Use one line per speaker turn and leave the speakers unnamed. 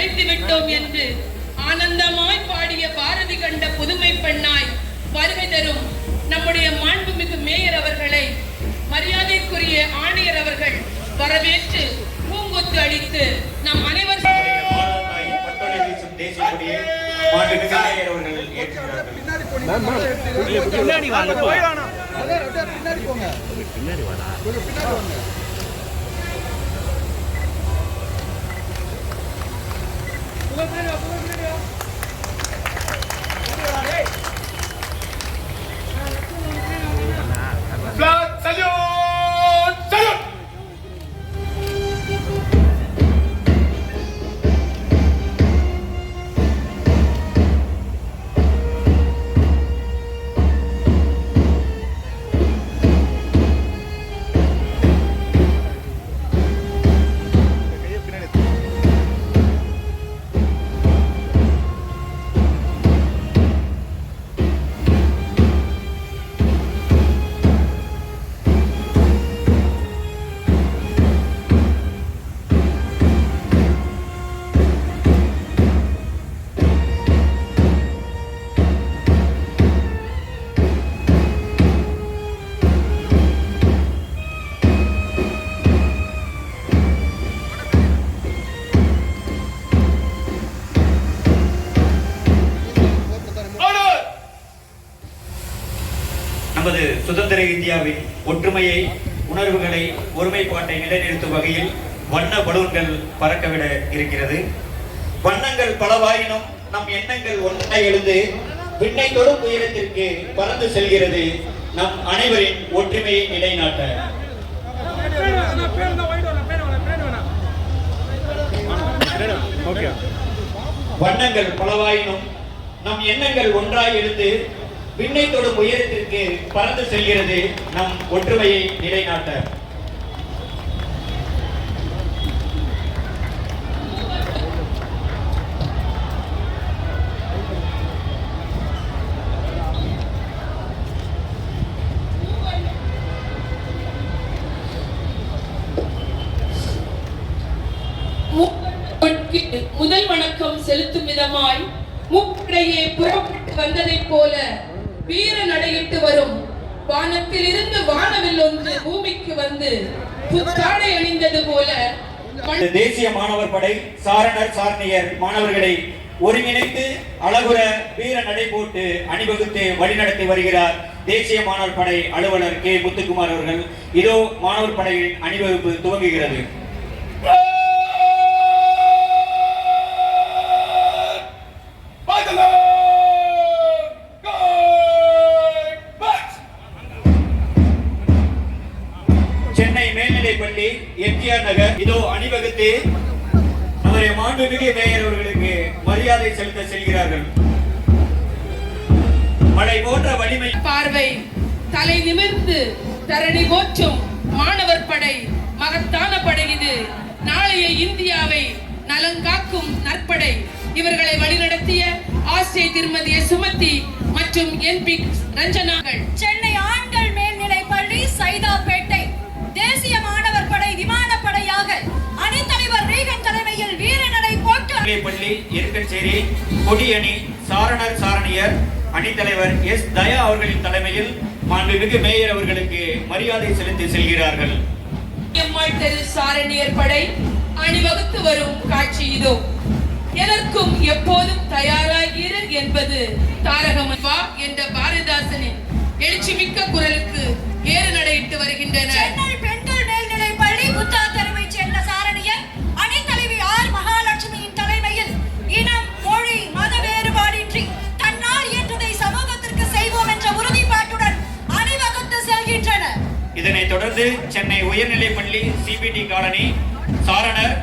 படைத்து விட்டோம் என்று ஆனந்தமாய் பாடிய பாரதி கண்ட புதுமை பெண்ணாய் வருகை தரும் நம்முடைய மாண்புமிகு மேயர் அவர்களை மரியாதைக்குரிய ஆணையர் அவர்கள் வரவேற்று பூங்கொத்து அளித்து நம் அனைவரும்
நமது சுதந்திர இந்தியாவின் ஒற்றுமையை, உணர்வுகளை, ஒருமைப்பாட்டை நிலைநிறுத்தும் வகையில் வண்ண பலூன்கள் பறக்கவிட இருக்கிறது. வண்ணங்கள் பலவாயினும் நம் எண்ணங்கள் ஒன்றாய் எழுந்து விண்ணை தொடும் உயரத்திற்கு பறந்து செல்கிறது நம் அனைவரின் ஒற்றுமையை நிலைநாட்ட. வண்ணங்கள் பலவாயினும் நம் எண்ணங்கள் ஒன்றாய் எழுந்து விண்ணை தொடும் உயரத்திற்கு பறந்து செல்கிறது நம் ஒற்றுமையை நிலைநாட்ட.
முதல் வணக்கம் செலுத்தும் விதமாய் முப்படையே புறப்பட்டு வந்ததை போல வீர நடையிட்டு வரும். வானத்தில் இருந்து வானவில் ஒன்று பூமிக்கு வந்து புத்தாடை அணிந்தது போல
தேசிய மாணவர் படை சாரணர் சாரணியர் மாணவர்களை ஒருங்கிணைத்து அழகுற வீர நடை போட்டு அணிவகுத்து வழிநடத்தி வருகிறார் தேசிய மாணவர் படை அலுவலர் கே முத்துக்குமார் அவர்கள். இதோ மாணவர் படையின் அணிவகுப்பு துவங்குகிறது. சென்னை மேல்நிலைப்பள்ளி எம்ஜிஆர் நகர் இதோ அணிவகுத்து நம்முடைய மாண்புமிகு மேயர் அவர்களுக்கு மரியாதை செலுத்த செல்கிறார்கள். மழை போன்ற வலிமை
பார்வை தலை நிமிர்ந்து தரணி போற்றும் மாணவர் படை மகத்தான படை. இது நாளைய இந்தியாவை நலங்காக்கும் நற்படை. இவர்களை வழிநடத்திய ஆசிரியர் திருமதி சுமதி மற்றும் என்பி ரஞ்சனாகள்.
சென்னை ஆண்கள் மேல்நிலைப்பள்ளி சைதாப்பேட்டை தேசிய மாணவர் படை விமானப்படையாக அணித்தலைவர் ரீகன் தலைமையில் வீரநடை போட்டு
பள்ளி இருக்கச்சேரி கொடியணி சாரணர் சாரணியர் அணித்தலைவர் எஸ் தயா அவர்களின் தலைமையில் மாண்புமிகு மேயர் அவர்களுக்கு மரியாதை செலுத்தி செல்கிறார்கள்.
தெரு சாரணியர் படை அணிவகுத்து வரும் காட்சி இதோ. எதற்கும் எப்போதும் தயாராகிற என்பது தாரகமன்வா என்ற பாரதிதாசனின் எழுச்சி மிக்க குரலுக்கு ஏறு நடையிட்டு வருகின்றனர்.
சென்னை பெண்கள் மேல்நிலைப் பள்ளி புத்தாத்தருவை சேர்ந்த சாரணியர் அணித்தலைவி ஆர் மகாலட்சுமியின் தலைமையில் இனம், மொழி, மத வேறுபாடின்றி தன்னால் இயன்றதை சமூகத்திற்கு செய்வோம் என்ற உறுதிப்பாட்டுடன் அணிவகுத்து செல்கின்றனர்.
இதனைத் தொடர்ந்து சென்னை உயர்நிலைப்பள்ளி சிபிடி காலனி சாரணர்